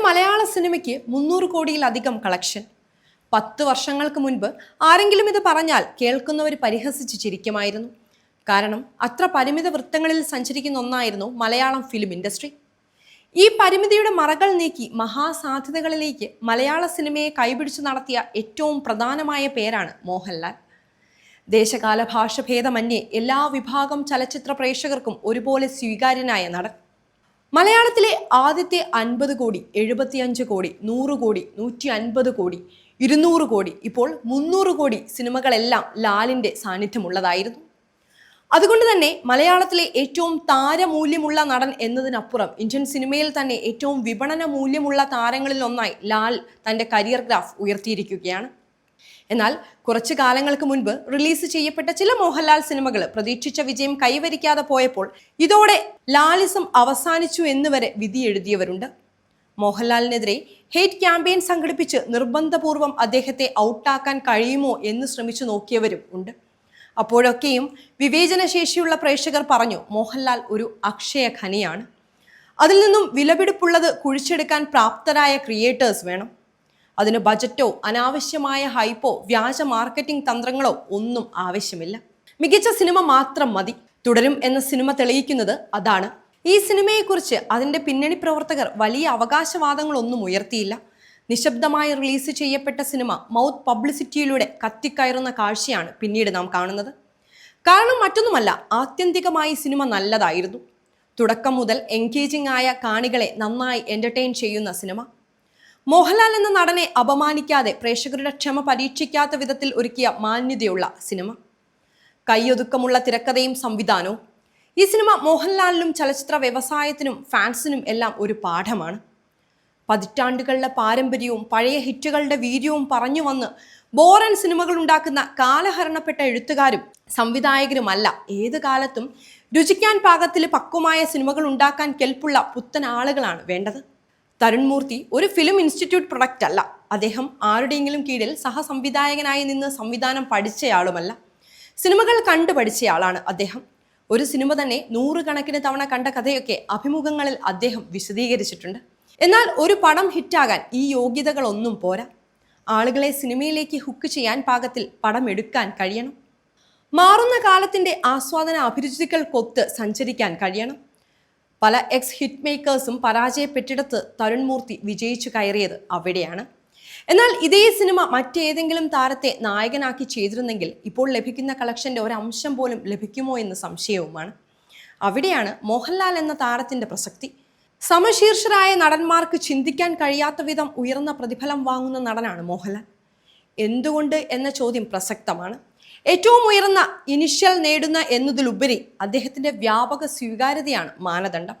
മലയാള സിനിമയ്ക്ക് 300 കോടിയിലധികം കളക്ഷൻ. 10 വർഷങ്ങൾക്ക് മുൻപ് ആരെങ്കിലും ഇത് പറഞ്ഞാൽ കേൾക്കുന്നവർ പരിഹസിച്ച് ചിരിക്കുമായിരുന്നു. കാരണം അത്ര പരിമിത വൃത്തങ്ങളിൽ സഞ്ചരിക്കുന്ന ഒന്നായിരുന്നു മലയാളം ഫിലിം ഇൻഡസ്ട്രി. ഈ പരിമിതിയുടെ മറകൾ നീക്കി മഹാസാധ്യതകളിലേക്ക് മലയാള സിനിമയെ കൈപിടിച്ചു നടത്തിയ ഏറ്റവും പ്രധാനമായ പേരാണ് മോഹൻലാൽ. ദേശകാല ഭാഷഭേദമന്യേ എല്ലാ വിഭാഗം ചലച്ചിത്ര പ്രേക്ഷകർക്കും ഒരുപോലെ സ്വീകാര്യനായ നടൻ. മലയാളത്തിലെ ആദ്യത്തെ 50 കോടി, 75 കോടി, 100 കോടി, 150 കോടി, 200 കോടി, ഇപ്പോൾ 300 കോടി സിനിമകളെല്ലാം ലാലിൻ്റെ സാന്നിധ്യമുള്ളതായിരുന്നു. അതുകൊണ്ട് തന്നെ മലയാളത്തിലെ ഏറ്റവും താരമൂല്യമുള്ള നടൻ എന്നതിനപ്പുറം ഇന്ത്യൻ സിനിമയിൽ തന്നെ ഏറ്റവും വിപണന മൂല്യമുള്ള താരങ്ങളിൽ ഒന്നായി ലാൽ തൻ്റെ കരിയർ ഗ്രാഫ് ഉയർത്തിയിരിക്കുകയാണ്. എന്നാൽ കുറച്ചു കാലങ്ങൾക്ക് മുൻപ് റിലീസ് ചെയ്യപ്പെട്ട ചില മോഹൻലാൽ സിനിമകൾ പ്രതീക്ഷിച്ച വിജയം കൈവരിക്കാതെ പോയപ്പോൾ ഇതോടെ ലാലിസം അവസാനിച്ചു എന്നുവരെ വിധി എഴുതിയവരുണ്ട്. മോഹൻലാലിനെതിരെ ഹേറ്റ് ക്യാമ്പയിൻ സംഘടിപ്പിച്ച് നിർബന്ധപൂർവം അദ്ദേഹത്തെ ഔട്ടാക്കാൻ കഴിയുമോ എന്ന് ശ്രമിച്ചു നോക്കിയവരും ഉണ്ട്. അപ്പോഴൊക്കെയും വിവേചനശേഷിയുള്ള പ്രേക്ഷകർ പറഞ്ഞു, മോഹൻലാൽ ഒരു അക്ഷയ ഖനിയാണ്, അതിൽ നിന്നും വിലപിടിപ്പുള്ളത് കുഴിച്ചെടുക്കാൻ പ്രാപ്തരായ ക്രിയേറ്റേഴ്സ് വേണം, അതിന് ബജറ്റോ അനാവശ്യമായ ഹൈപ്പോ വ്യാജ മാർക്കറ്റിംഗ് തന്ത്രങ്ങളോ ഒന്നും ആവശ്യമില്ല, മികച്ച സിനിമ മാത്രം മതി. തുടരും എന്ന സിനിമ തെളിയിക്കുന്നത് അതാണ്. ഈ സിനിമയെക്കുറിച്ച് അതിൻ്റെ പിന്നണി പ്രവർത്തകർ വലിയ അവകാശവാദങ്ങളൊന്നും ഉയർത്തിയില്ല. നിശബ്ദമായി റിലീസ് ചെയ്യപ്പെട്ട സിനിമ മൗത്ത് പബ്ലിസിറ്റിയിലൂടെ കത്തിക്കയറുന്ന കാഴ്ചയാണ് പിന്നീട് നാം കാണുന്നത്. കാരണം മറ്റൊന്നുമല്ല, ആത്യന്തികമായി സിനിമ നല്ലതായിരുന്നു. തുടക്കം മുതൽ എൻഗേജിംഗ് ആയ കാണികളെ നന്നായി എൻ്റർടൈൻ ചെയ്യുന്ന സിനിമ. മോഹൻലാൽ എന്ന നടനെ അപമാനിക്കാതെ പ്രേക്ഷകരുടെ ക്ഷമ പരീക്ഷിക്കാത്ത വിധത്തിൽ ഒരുക്കിയ മാന്യതയുള്ള സിനിമ. കൈയൊതുക്കമുള്ള തിരക്കഥയും സംവിധാനവും. ഈ സിനിമ മോഹൻലാലിനും ചലച്ചിത്ര വ്യവസായത്തിനും ഫാൻസിനും എല്ലാം ഒരു പാഠമാണ്. പതിറ്റാണ്ടുകളുടെ പാരമ്പര്യവും പഴയ ഹിറ്റുകളുടെ വീര്യവും പറഞ്ഞു വന്ന് ബോറൻ സിനിമകൾ ഉണ്ടാക്കുന്ന കാലഹരണപ്പെട്ട എഴുത്തുകാരും സംവിധായകരുമല്ല ഏത് കാലത്തും രുചിക്കാൻ പാകത്തിൽ പക്വമായ സിനിമകൾ ഉണ്ടാക്കാൻ കെൽപ്പുള്ള പുത്തൻ ആളുകളാണ് വേണ്ടത്. തരുൺ മൂർത്തി ഒരു ഫിലിം ഇൻസ്റ്റിറ്റ്യൂട്ട് പ്രൊഡക്റ്റ് അല്ല. അദ്ദേഹം ആരുടെയെങ്കിലും കീഴിൽ സഹസംവിധായകനായി നിന്ന് സംവിധാനം പഠിച്ചയാളുമല്ല. സിനിമകൾ കണ്ടു പഠിച്ചയാളാണ് അദ്ദേഹം. ഒരു സിനിമ തന്നെ 100 കണക്കിന് തവണ കണ്ട കഥയൊക്കെ അഭിമുഖങ്ങളിൽ അദ്ദേഹം വിശദീകരിച്ചിട്ടുണ്ട്. എന്നാൽ ഒരു പടം ഹിറ്റാകാൻ ഈ യോഗ്യതകളൊന്നും പോരാ. ആളുകളെ സിനിമയിലേക്ക് ഹുക്ക് ചെയ്യാൻ പാകത്തിൽ പടം എടുക്കാൻ കഴിയണം. മാറുന്ന കാലത്തിൻ്റെ ആസ്വാദന അഭിരുചികൾക്കൊത്ത് സഞ്ചരിക്കാൻ കഴിയണം. പല എക്സ് ഹിറ്റ് മേക്കേഴ്സും പരാജയപ്പെട്ടിടത്ത് തരുൺ മൂർത്തി വിജയിച്ചു കയറിയത് അവിടെയാണ്. എന്നാൽ ഇതേ സിനിമ മറ്റേതെങ്കിലും താരത്തെ നായകനാക്കി ചെയ്തിരുന്നെങ്കിൽ ഇപ്പോൾ ലഭിക്കുന്ന കളക്ഷൻ്റെ ഒരംശം പോലും ലഭിക്കുമോ എന്ന് സംശയവുമാണ്. അവിടെയാണ് മോഹൻലാൽ എന്ന താരത്തിൻ്റെ പ്രസക്തി. സമശീർഷരായ നടന്മാർക്ക് ചിന്തിക്കാൻ കഴിയാത്ത വിധം ഉയർന്ന പ്രതിഫലം വാങ്ങുന്ന നടനാണ് മോഹൻലാൽ. എന്തുകൊണ്ട് എന്ന ചോദ്യം പ്രസക്തമാണ്. ഏറ്റവും ഉയർന്ന ഇനിഷ്യൽ നേടുന്ന എന്നതിലുപരി അദ്ദേഹത്തിൻ്റെ വ്യാപക സ്വീകാര്യതയാണ് മാനദണ്ഡം.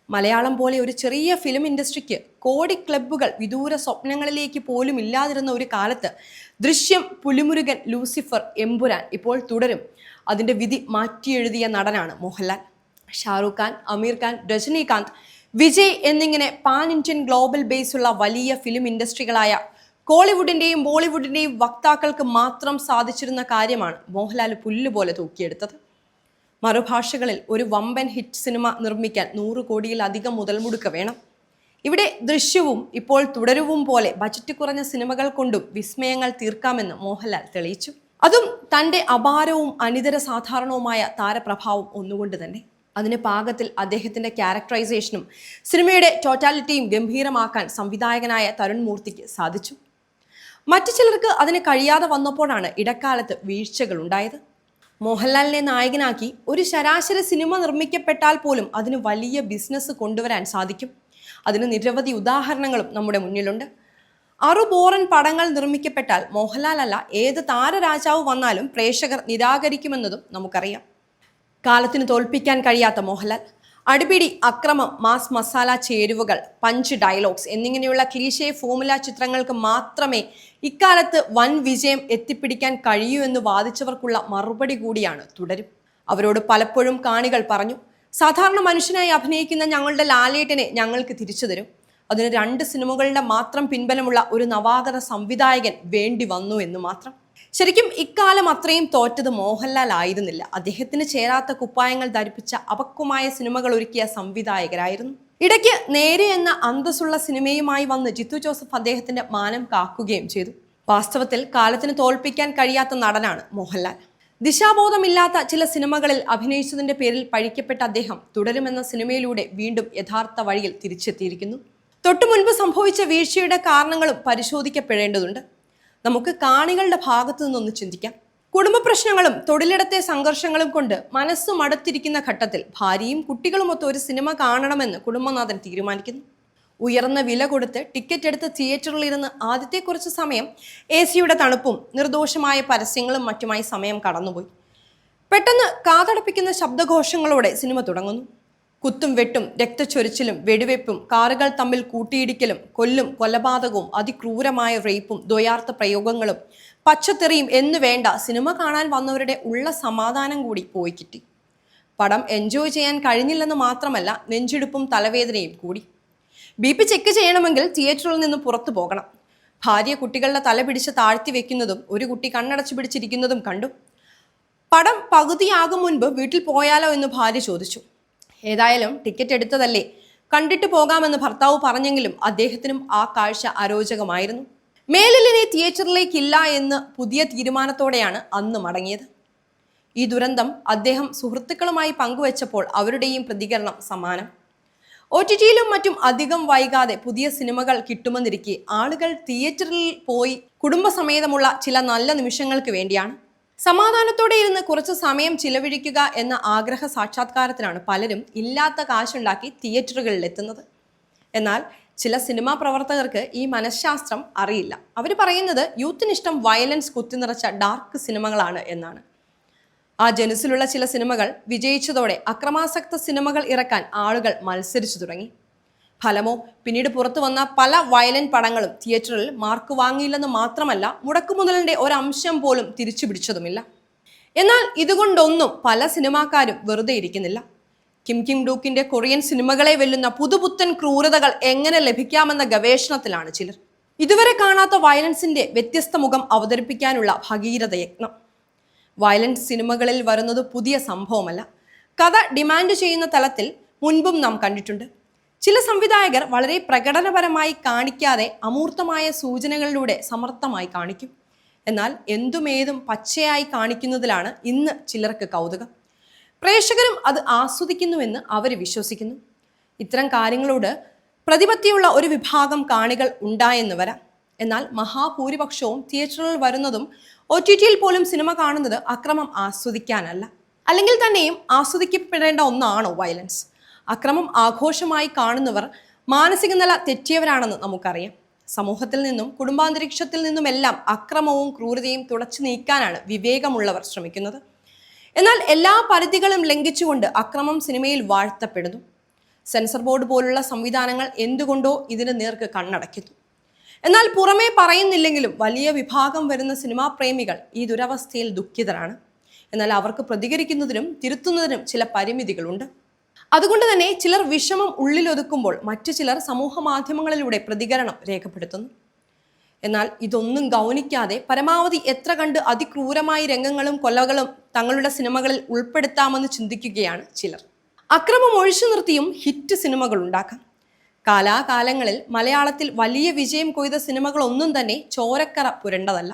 മലയാളം പോലെ ഒരു ചെറിയ ഫിലിം ഇൻഡസ്ട്രിക്ക് കോടി ക്ലബ്ബുകൾ വിദൂര സ്വപ്നങ്ങളിലേക്ക് പോലും ഇല്ലാതിരുന്ന ഒരു കാലത്ത് ദൃശ്യം, പുലിമുരുകൻ, ലൂസിഫർ, എമ്പുരാൻ, ഇപ്പോൾ തുടരും അതിൻ്റെ വിധി മാറ്റിയെഴുതിയ നടനാണ് മോഹൻലാൽ. ഷാറൂഖ് ഖാൻ, അമീർ ഖാൻ, രജനീകാന്ത്, വിജയ് എന്നിങ്ങനെ പാൻ ഇന്ത്യൻ ഗ്ലോബൽ ബേസുള്ള വലിയ ഫിലിം ഇൻഡസ്ട്രികളായ കോളിവുഡിൻ്റെയും ബോളിവുഡിൻ്റെയും വക്താക്കൾക്ക് മാത്രം സാധിച്ചിരുന്ന കാര്യമാണ് മോഹൻലാൽ പുല്ലുപോലെ തൂക്കിയെടുത്തത്. മറുഭാഷകളിൽ ഒരു വമ്പൻ ഹിറ്റ് സിനിമ നിർമ്മിക്കാൻ 100 കോടിയിലധികം മുതൽ മുടക്ക് വേണം. ഇവിടെ ദൃശ്യവും ഇപ്പോൾ തുടരുവും പോലെ ബജറ്റ് കുറഞ്ഞ സിനിമകൾ കൊണ്ടും വിസ്മയങ്ങൾ തീർക്കാമെന്ന് മോഹൻലാൽ തെളിയിച്ചു. അതും തൻ്റെ അപാരവും അനിതര സാധാരണവുമായ താരപ്രഭാവം ഒന്നുകൊണ്ട് തന്നെ. അതിന് പാകത്തിൽ അദ്ദേഹത്തിൻ്റെ ക്യാരക്ടറൈസേഷനും സിനിമയുടെ ടോട്ടാലിറ്റിയും ഗംഭീരമാക്കാൻ സംവിധായകനായ തരുൺ മൂർത്തിക്ക് സാധിച്ചു. മറ്റു ചിലർക്ക് അതിന് കഴിയാതെ വന്നപ്പോഴാണ് ഇടക്കാലത്ത് വീഴ്ചകൾ ഉണ്ടായത്. മോഹൻലാലിനെ നായകനാക്കി ഒരു ശരാശരി സിനിമ നിർമ്മിക്കപ്പെട്ടാൽ പോലും അതിന് വലിയ ബിസിനസ് കൊണ്ടുവരാൻ സാധിക്കും. അതിന് നിരവധി ഉദാഹരണങ്ങളും നമ്മുടെ മുന്നിലുണ്ട്. ബോറൻ പടങ്ങൾ നിർമ്മിക്കപ്പെട്ടാൽ മോഹൻലാൽ അല്ല ഏത് താരരാജാവ് വന്നാലും പ്രേക്ഷകർ നിരാകരിക്കുമെന്നതും നമുക്കറിയാം. കാലത്തിന് തോൽപ്പിക്കാൻ കഴിയാത്ത മോഹൻലാൽ. അടിപിടി, അക്രമം, മാസ് മസാല ചേരുവകൾ, പഞ്ച് ഡയലോഗ്സ് എന്നിങ്ങനെയുള്ള ക്ലീഷേ ഫോമുല ചിത്രങ്ങൾക്ക് മാത്രമേ ഇക്കാലത്ത് വൻ വിജയം എത്തിപ്പിടിക്കാൻ കഴിയൂ എന്ന് വാദിച്ചവർക്കുള്ള മറുപടി കൂടിയാണ് തുടരും. അവരോട് പലപ്പോഴും കാണികൾ പറഞ്ഞു, സാധാരണ മനുഷ്യനായി അഭിനയിക്കുന്ന ഞങ്ങളുടെ ലാലേട്ടനെ ഞങ്ങൾക്ക് തിരിച്ചു തരും. അതിന് 2 സിനിമകളുടെ മാത്രം പിൻബലമുള്ള ഒരു നവാഗത സംവിധായകൻ വേണ്ടി വന്നു എന്ന് മാത്രം. ശരിക്കും ഇക്കാലം അത്രയും തോറ്റത് മോഹൻലാൽ ആയിരുന്നില്ല, അദ്ദേഹത്തിന് ചേരാത്ത കുപ്പായങ്ങൾ ധരിപ്പിച്ച അപക്വമായ സിനിമകൾ ഒരുക്കിയ സംവിധായകരായിരുന്നു. ഇടയ്ക്ക് നേരെ എന്ന അന്തസ്സുള്ള സിനിമയുമായി വന്ന് ജിത്തു ജോസഫ് അദ്ദേഹത്തിന്റെ മാനം കാക്കുകയും ചെയ്തു. വാസ്തവത്തിൽ കാലത്തിന് തോൽപ്പിക്കാൻ കഴിയാത്ത നടനാണ് മോഹൻലാൽ. ദിശാബോധമില്ലാത്ത ചില സിനിമകളിൽ അഭിനയിച്ചതിന്റെ പേരിൽ പഴിക്കപ്പെട്ട അദ്ദേഹം തുടരുമെന്ന സിനിമയിലൂടെ വീണ്ടും യഥാർത്ഥ വഴിയിൽ തിരിച്ചെത്തിയിരിക്കുന്നു. തൊട്ടു മുൻപ് സംഭവിച്ച വീഴ്ചയുടെ കാരണങ്ങളും പരിശോധിക്കപ്പെടേണ്ടതുണ്ട്. നമുക്ക് കാണികളുടെ ഭാഗത്തു നിന്നൊന്ന് ചിന്തിക്കാം. കുടുംബ പ്രശ്നങ്ങളും തൊഴിലിടത്തെ സംഘർഷങ്ങളും കൊണ്ട് മനസ്സ് മടുത്തിരിക്കുന്ന ഘട്ടത്തിൽ ഭാര്യയും കുട്ടികളുമൊത്ത് ഒരു സിനിമ കാണണമെന്ന് കുടുംബനാഥൻ തീരുമാനിക്കുന്നു. ഉയർന്ന വില കൊടുത്ത് ടിക്കറ്റ് എടുത്ത് തിയേറ്ററിൽ ഇരുന്ന് ആദ്യത്തെ കുറച്ച് സമയം AC-യുടെ തണുപ്പും നിർദോഷമായ പരസ്യങ്ങളും മറ്റുമായി സമയം കടന്നുപോയി. പെട്ടെന്ന് കാതടപ്പിക്കുന്ന ശബ്ദഘോഷങ്ങളോടെ സിനിമ തുടങ്ങുന്നു. കുത്തും വെട്ടും രക്തച്ചൊരിച്ചിലും വെടിവെപ്പും കാറുകൾ തമ്മിൽ കൂട്ടിയിടിക്കലും കൊല്ലും കൊലപാതകവും അതിക്രൂരമായ റേപ്പും ദ്വയാർത്ഥ പ്രയോഗങ്ങളും പച്ചത്തെറിയും എന്ന് വേണ്ട സിനിമ കാണാൻ വന്നവരുടെ ഉള്ള സമാധാനം കൂടി പോയി കിട്ടി. പടം എൻജോയ് ചെയ്യാൻ കഴിഞ്ഞില്ലെന്ന് മാത്രമല്ല, നെഞ്ചിടിപ്പും തലവേദനയും കൂടി. BP ചെക്ക് ചെയ്യണമെങ്കിൽ തിയേറ്ററിൽ നിന്ന് പുറത്തു പോകണം. ഭാര്യ കുട്ടികളുടെ തല പിടിച്ച് താഴ്ത്തി വെക്കുന്നതും ഒരു കുട്ടി കണ്ണടച്ചു പിടിച്ചിരിക്കുന്നതും കണ്ടു. പടം പകുതിയാകും മുൻപ് വീട്ടിൽ പോയാലോ എന്ന് ഭാര്യ ചോദിച്ചു. ഏതായാലും ടിക്കറ്റ് എടുത്തതല്ലേ, കണ്ടിട്ട് പോകാമെന്ന് ഭർത്താവ് പറഞ്ഞെങ്കിലും അദ്ദേഹത്തിനും ആ കാഴ്ച അരോചകമായിരുന്നു. മേലിലിനെ തിയേറ്ററിലേക്കില്ല എന്ന് പുതിയ തീരുമാനത്തോടെയാണ് അന്ന് മടങ്ങിയത്. ഈ ദുരന്തം അദ്ദേഹം സുഹൃത്തുക്കളുമായി പങ്കുവച്ചപ്പോൾ അവരുടെയും പ്രതികരണം സമാനം. OTT-യിലും മറ്റും അധികം വൈകാതെ പുതിയ സിനിമകൾ കിട്ടുമെന്നിരിക്കെ ആളുകൾ തിയേറ്ററിൽ പോയി കുടുംബസമേതമുള്ള ചില നല്ല നിമിഷങ്ങൾക്ക് വേണ്ടിയാണ്. സമാധാനത്തോടെ ഇരുന്ന് കുറച്ച് സമയം ചിലവഴിക്കുക എന്ന ആഗ്രഹ സാക്ഷാത്കാരത്തിനാണ് പലരും ഇല്ലാത്ത കാശുണ്ടാക്കി തിയേറ്ററുകളിൽ എത്തുന്നത്. എന്നാൽ ചില സിനിമാ പ്രവർത്തകർക്ക് ഈ മനഃശാസ്ത്രം അറിയില്ല. അവർ പറയുന്നത് യൂത്തിനിഷ്ടം വയലൻസ് കുത്തിനിറച്ച ഡാർക്ക് സിനിമകളാണ് എന്നാണ്. ആ ജനുസിലുള്ള ചില സിനിമകൾ വിജയിച്ചതോടെ അക്രമാസക്ത സിനിമകൾ ഇറക്കാൻ ആളുകൾ മത്സരിച്ചു തുടങ്ങി. ഫലമോ പിന്നീട് പുറത്തു വന്ന പല വയലന്റ് പടങ്ങളും തിയേറ്ററിൽ മാർക്ക് വാങ്ങിയില്ലെന്ന് മാത്രമല്ല, മുടക്കുമുതലിന്റെ ഒരംശം പോലും തിരിച്ചു പിടിച്ചതുമില്ല. എന്നാൽ ഇതുകൊണ്ടൊന്നും പല സിനിമാക്കാരും വെറുതെ ഇരിക്കുന്നില്ല. കിം ഡൂക്കിന്റെ കൊറിയൻ സിനിമകളെ വെല്ലുന്ന പുതുപുത്തൻ ക്രൂരതകൾ എങ്ങനെ ലഭിക്കാമെന്ന ഗവേഷണത്തിലാണ് ചിലർ. ഇതുവരെ കാണാത്ത വയലൻസിന്റെ വ്യത്യസ്ത മുഖം അവതരിപ്പിക്കാനുള്ള ഭഗീരഥ യത്നം. വയലൻസ് സിനിമകളിൽ വരുന്നത് പുതിയ സംഭവമല്ല. കഥ ഡിമാൻഡ് ചെയ്യുന്ന തലത്തിൽ മുൻപും നാം കണ്ടിട്ടുണ്ട്. ചില സംവിധായകർ വളരെ പ്രകടനപരമായി കാണിക്കാതെ അമൂർത്തമായ സൂചനകളിലൂടെ സമർത്ഥമായി കാണിക്കും. എന്നാൽ എന്തുമേതും പച്ചയായി കാണിക്കുന്നതിലാണ് ഇന്ന് ചിലർക്ക് കൗതുകം. പ്രേക്ഷകരും അത് ആസ്വദിക്കുന്നുവെന്ന് അവർ വിശ്വസിക്കുന്നു. ഇത്തരം കാര്യങ്ങളോട് പ്രതിപത്തിയുള്ള ഒരു വിഭാഗം കാണികൾ ഉണ്ടായെന്ന് വരാം. എന്നാൽ മഹാഭൂരിപക്ഷവും തിയേറ്ററിൽ വരുന്നതും OTT-യിൽ പോലും സിനിമ കാണുന്നത് അക്രമം ആസ്വദിക്കാനല്ല. അല്ലെങ്കിൽ തന്നെയും ആസ്വദിക്കപ്പെടേണ്ട ഒന്നാണോ വയലൻസ്? അക്രമം ആഘോഷമായി കാണുന്നവർ മാനസിക നില തെറ്റിയവരാണെന്ന് നമുക്കറിയാം. സമൂഹത്തിൽ നിന്നും കുടുംബാന്തരീക്ഷത്തിൽ നിന്നുമെല്ലാം അക്രമവും ക്രൂരതയും തുടച്ചു നീക്കാനാണ് വിവേകമുള്ളവർ ശ്രമിക്കുന്നത്. എന്നാൽ എല്ലാ പരിധികളും ലംഘിച്ചുകൊണ്ട് അക്രമം സിനിമയിൽ വാഴ്ത്തപ്പെടുന്നു. സെൻസർ ബോർഡ് പോലുള്ള സംവിധാനങ്ങൾ എന്തുകൊണ്ടോ ഇതിന് നേർക്ക് കണ്ണടയ്ക്കുന്നു. എന്നാൽ പുറമേ പറയുന്നില്ലെങ്കിലും വലിയ വിഭാഗം വരുന്ന സിനിമാ പ്രേമികൾ ഈ ദുരവസ്ഥയിൽ ദുഃഖിതരാണ്. എന്നാൽ അവർക്ക് പ്രതികരിക്കുന്നതിനും തിരുത്തുന്നതിനും ചില പരിമിതികളുണ്ട്. അതുകൊണ്ട് തന്നെ ചിലർ വിഷമം ഉള്ളിലൊതുക്കുമ്പോൾ മറ്റു ചിലർ സമൂഹ മാധ്യമങ്ങളിലൂടെ പ്രതികരണം രേഖപ്പെടുത്തുന്നു. എന്നാൽ ഇതൊന്നും ഗൗനിക്കാതെ പരമാവധി എത്ര കണ്ട് അതിക്രൂരമായ രംഗങ്ങളും കൊലകളും തങ്ങളുടെ സിനിമകളിൽ ഉൾപ്പെടുത്താമെന്ന് ചിന്തിക്കുകയാണ് ചിലർ. അക്രമം ഒഴിച്ചു നിർത്തിയും ഹിറ്റ് സിനിമകൾ ഉണ്ടാക്കാം. കാലാകാലങ്ങളിൽ മലയാളത്തിൽ വലിയ വിജയം കൊയ്ത സിനിമകളൊന്നും തന്നെ ചോരക്കറ പുരണ്ടതല്ല.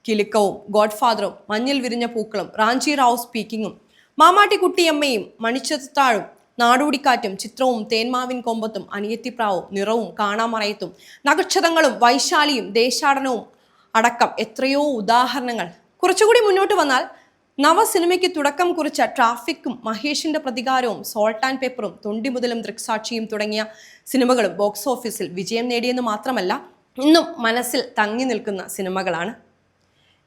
കിലുക്കവും ഗോഡ്ഫാദറും മഞ്ഞിൽ വിരിഞ്ഞ പൂക്കളും റാഞ്ചി റാവു സ്പീക്കിങ്ങും മാമാട്ടിക്കുട്ടിയമ്മയും മണിച്ചത്താഴും നാടോടിക്കാറ്റും ചിത്രവും തേന്മാവിൻ കൊമ്പത്തും അനിയത്തിപ്രാവും നിറവും കാണാമറയത്തും നക്ഷത്രങ്ങളും വൈശാലിയും ദേശാടനവും അടക്കം എത്രയോ ഉദാഹരണങ്ങൾ. കുറച്ചുകൂടി മുന്നോട്ട് വന്നാൽ നവസിനിമയ്ക്ക് തുടക്കം കുറിച്ച ട്രാഫിക്കും മഹേഷിന്റെ പ്രതികാരവും സോൾട്ട് ആൻഡ് പേപ്പറും തൊണ്ടിമുതലും ദൃക്സാക്ഷിയും തുടങ്ങിയ സിനിമകളും ബോക്സ് ഓഫീസിൽ വിജയം നേടിയെന്ന് മാത്രമല്ല, ഇന്നും മനസ്സിൽ തങ്ങി നിൽക്കുന്ന സിനിമകളാണ്.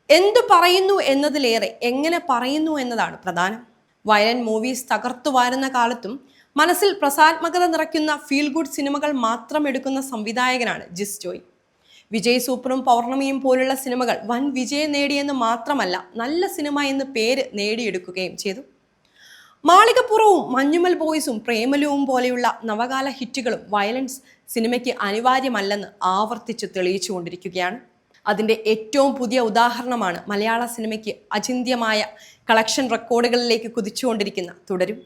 എന്തു പറയുന്നു എന്നതിലേറെ എങ്ങനെ പറയുന്നു എന്നതാണ് പ്രധാനം. വയലന്റ് മൂവീസ് തകർത്തു വാരുന്ന കാലത്തും മനസ്സിൽ പ്രസാത്മകത നിറയ്ക്കുന്ന ഫീൽ ഗുഡ് സിനിമകൾ മാത്രം എടുക്കുന്ന സംവിധായകനാണ് ജിസ് ജോയ്. വിജയ് സൂപ്പറും പൗർണമിയും പോലുള്ള സിനിമകൾ വൻ വിജയം നേടിയെന്ന് മാത്രമല്ല, നല്ല സിനിമ എന്ന് പേര് നേടിയെടുക്കുകയും ചെയ്തു. മാളികപ്പുറവും മഞ്ഞുമൽ ബോയ്സും പ്രേമലുവും പോലെയുള്ള നവകാല ഹിറ്റുകളും വയലൻസ് സിനിമയ്ക്ക് അനിവാര്യമല്ലെന്ന് ആവർത്തിച്ച് തെളിയിച്ചുകൊണ്ടിരിക്കുകയാണ്. അതിൻ്റെ ഏറ്റവും പുതിയ ഉദാഹരണമാണ് മലയാള സിനിമയ്ക്ക് അചിന്ത്യമായ കളക്ഷൻ റെക്കോർഡുകളിലേക്ക് കുതിച്ചുകൊണ്ടിരിക്കുന്ന തുടരും.